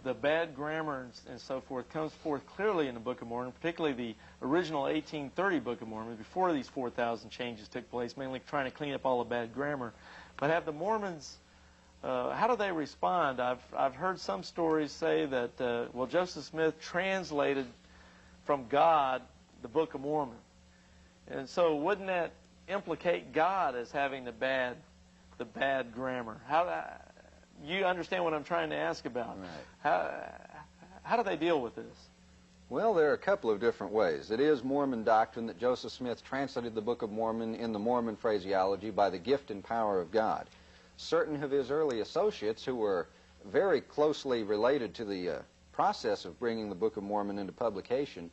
the bad grammar and so forth comes forth clearly in the Book of Mormon, particularly the original 1830 Book of Mormon, before these 4,000 changes took place, mainly trying to clean up all the bad grammar. But have the Mormons, how do they respond? I've heard some stories say that, well, Joseph Smith translated from God the Book of Mormon. And so wouldn't that implicate God as having the bad grammar? You understand what I'm trying to ask about? Right. How do they deal with this? Well, there are a couple of different ways. It is Mormon doctrine that Joseph Smith translated the Book of Mormon in the Mormon phraseology by the gift and power of God. Certain of his early associates, who were very closely related to the process of bringing the Book of Mormon into publication,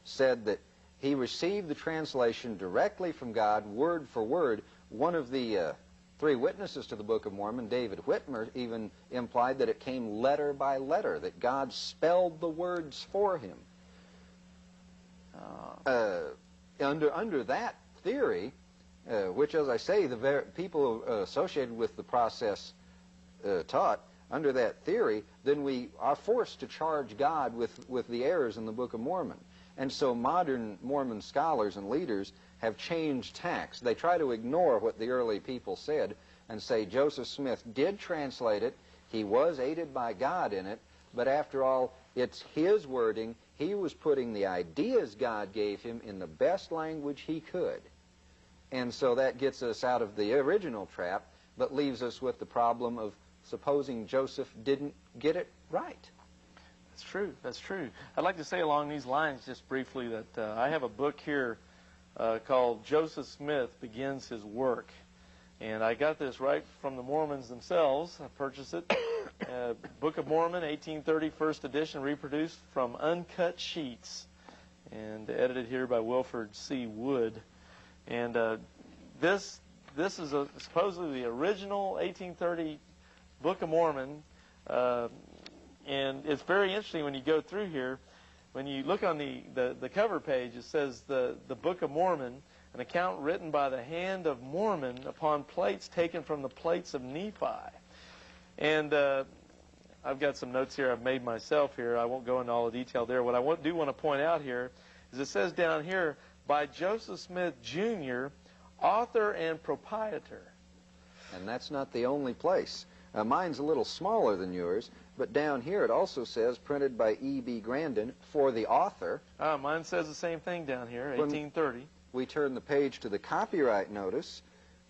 said that he received the translation directly from God, word for word. One of the three witnesses to the Book of Mormon, David Whitmer, even implied that it came letter by letter, that God spelled the words for him. Under that theory, which, as I say, the people associated with the process taught, under that theory, then we are forced to charge God with the errors in the Book of Mormon. And so modern Mormon scholars and leaders have changed tacks. They try to ignore what the early people said and say Joseph Smith did translate it, he was aided by God in it, but after all, it's his wording. He was putting the ideas God gave him in the best language he could. And so that gets us out of the original trap, but leaves us with the problem of supposing Joseph didn't get it right. That's true. That's true. I'd like to say along these lines just briefly that I have a book here called Joseph Smith Begins His Work. And I got this right from the Mormons themselves. I purchased it. Book of Mormon, 1830, first edition, reproduced from uncut sheets, and edited here by Wilford C. Wood. And this is supposedly the original 1830 Book of Mormon. And it's very interesting when you go through here. When you look on the cover page, it says the Book of Mormon, an account written by the hand of Mormon upon plates taken from the plates of Nephi. And I've got some notes here I've made myself here. I won't go into all the detail there. What I do want to point out here is it says down here, by Joseph Smith, Jr., author and proprietor. And that's not the only place. Mine's a little smaller than yours, but down here it also says, printed by E.B. Grandin, for the author. Mine says the same thing down here, 1830. We turn the page to the copyright notice,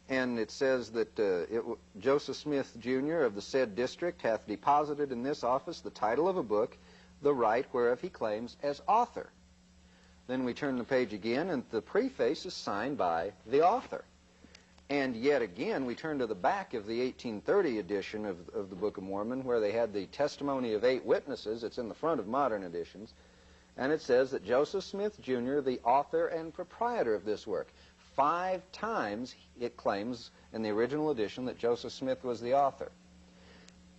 and it says that Joseph Smith, Jr. of the said district hath deposited in this office the title of a book, the right whereof he claims as author. Then we turn the page again, and the preface is signed by the author. And yet again, we turn to the back of the 1830 edition of the Book of Mormon, where they had the testimony of 8 witnesses. It's in the front of modern editions. And it says that Joseph Smith, Jr., the author and proprietor of this work. 5 times it claims in the original edition that Joseph Smith was the author.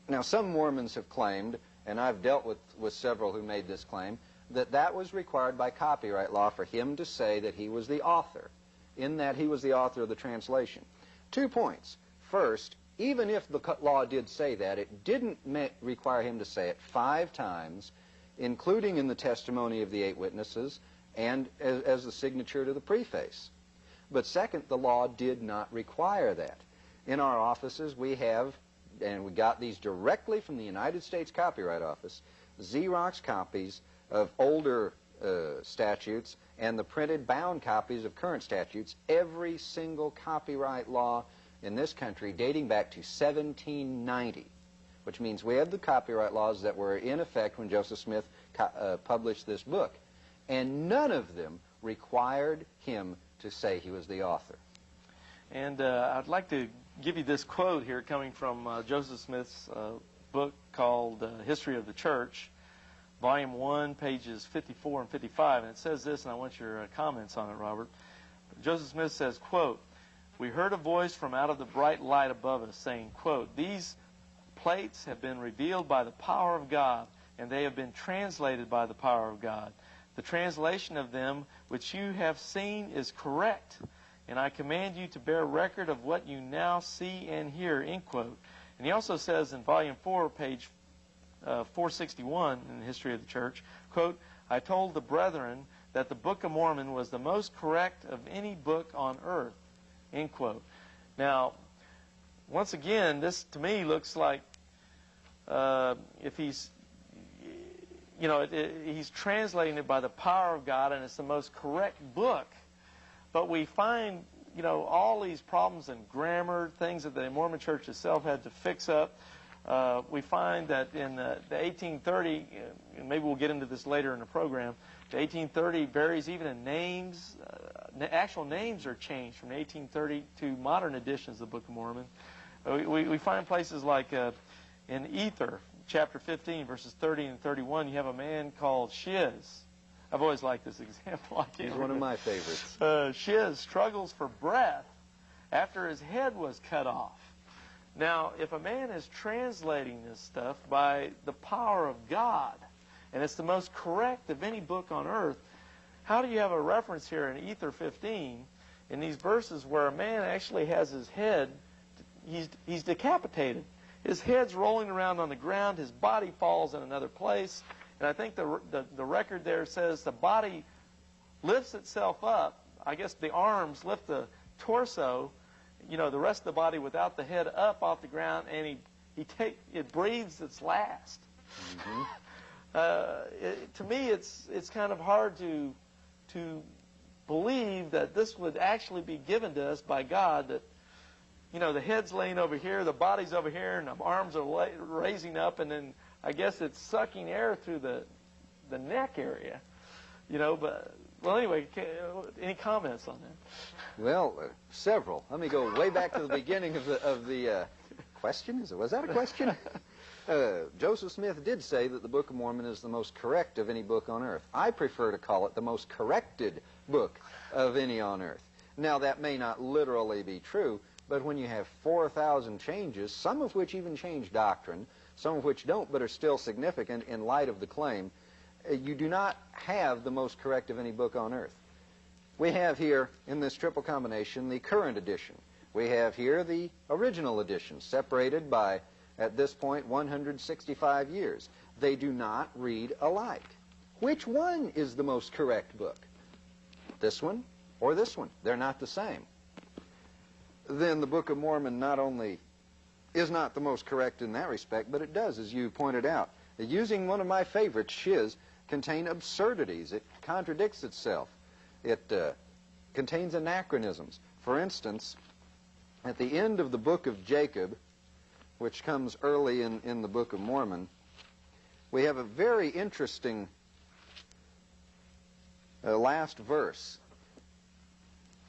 Now, some Mormons have claimed, and I've dealt with several who made this claim, that that was required by copyright law for him to say that he was the author, in that he was the author of the translation. 2 points. First, even if the law did say that, it didn't require him to say it 5 times, including in the testimony of the 8 witnesses and as the signature to the preface. But second, the law did not require that. In our offices, we have, and we got these directly from the United States Copyright Office, Xerox copies of older statutes and the printed bound copies of current statutes, every single copyright law in this country dating back to 1790, which means we have the copyright laws that were in effect when Joseph Smith published this book. And none of them required him to say he was the author. And I'd like to give you this quote here coming from Joseph Smith's book called History of the Church, Volume 1, pages 54 and 55. And it says this, and I want your comments on it, Robert. Joseph Smith says, quote, "We heard a voice from out of the bright light above us saying, quote, these plates have been revealed by the power of God, and they have been translated by the power of God. The translation of them which you have seen is correct, and I command you to bear record of what you now see and hear," end quote. And he also says in Volume 4, page 461 in the history of the church, quote, "I told the brethren that the Book of Mormon was the most correct of any book on earth," end quote. Now, once again, this to me looks like if he's, he's translating it by the power of God, and it's the most correct book. But we find, all these problems in grammar, things that the Mormon Church itself had to fix up. We find that in the 1830, and maybe we'll get into this later in the program, the 1830 varies even in names. Actual names are changed from the 1830 to modern editions of the Book of Mormon. We find places like in Ether, chapter 15, verses 30 and 31, you have a man called Shiz. I've always liked this example. He's one of my favorites. Shiz struggles for breath after his head was cut off. Now, if a man is translating this stuff by the power of God, and it's the most correct of any book on earth, how do you have a reference here in Ether 15 in these verses where a man actually has his head, he's decapitated. His head's rolling around on the ground, his body falls in another place, and I think the record there says the body lifts itself up. I guess the arms lift the torso, the rest of the body without the head up off the ground, and it breathes its last. Mm-hmm. To me, it's kind of hard to believe that this would actually be given to us by God, that the head's laying over here, the body's over here, and the arms are raising up, and then I guess it's sucking air through the neck area, but well, anyway, any comments on that? Well, several. Let me go way back to the beginning of the question. Was that a question? Joseph Smith did say that the Book of Mormon is the most correct of any book on earth. I prefer to call it the most corrected book of any on earth. Now, that may not literally be true, but when you have 4,000 changes, some of which even change doctrine, some of which don't but are still significant in light of the claim, you do not have the most correct of any book on earth. We have here in this triple combination the current edition. We have here the original edition, separated by, at this point, 165 years. They do not read alike. Which one is the most correct book? This one or this one? They're not the same. Then the Book of Mormon not only is not the most correct in that respect, but it does, as you pointed out. Using one of my favorites, Shiz, contain absurdities. It contradicts itself. It contains anachronisms. For instance, at the end of the book of Jacob, which comes early in the Book of Mormon, we have a very interesting last verse.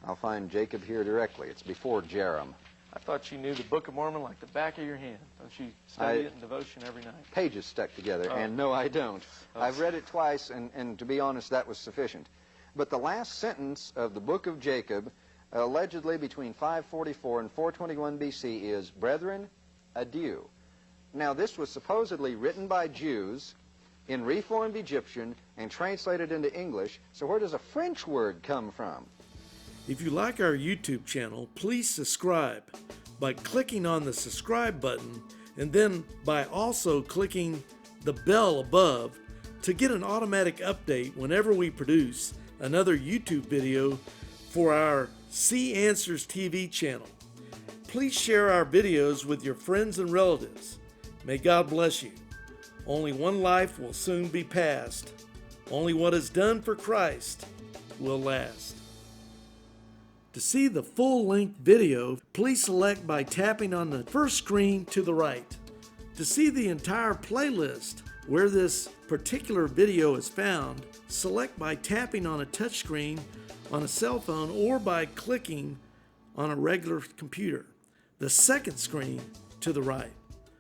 I'll find Jacob here directly. It's before Jerem. I thought you knew the Book of Mormon like the back of your hand. Don't you study it in devotion every night? Pages stuck together, and no, I don't. I've read it twice, and to be honest, that was sufficient. But the last sentence of the book of Jacob, allegedly between 544 and 421 BC, is, "Brethren, adieu." Now, this was supposedly written by Jews in Reformed Egyptian and translated into English, so where does a French word come from? If you like our YouTube channel, please subscribe by clicking on the subscribe button and then by also clicking the bell above to get an automatic update whenever we produce another YouTube video for our See Answers TV channel. Please share our videos with your friends and relatives. May God bless you. Only one life will soon be passed. Only what is done for Christ will last. To see the full-length video, please select by tapping on the first screen to the right. To see the entire playlist where this particular video is found, select by tapping on a touchscreen on a cell phone or by clicking on a regular computer. The second screen to the right.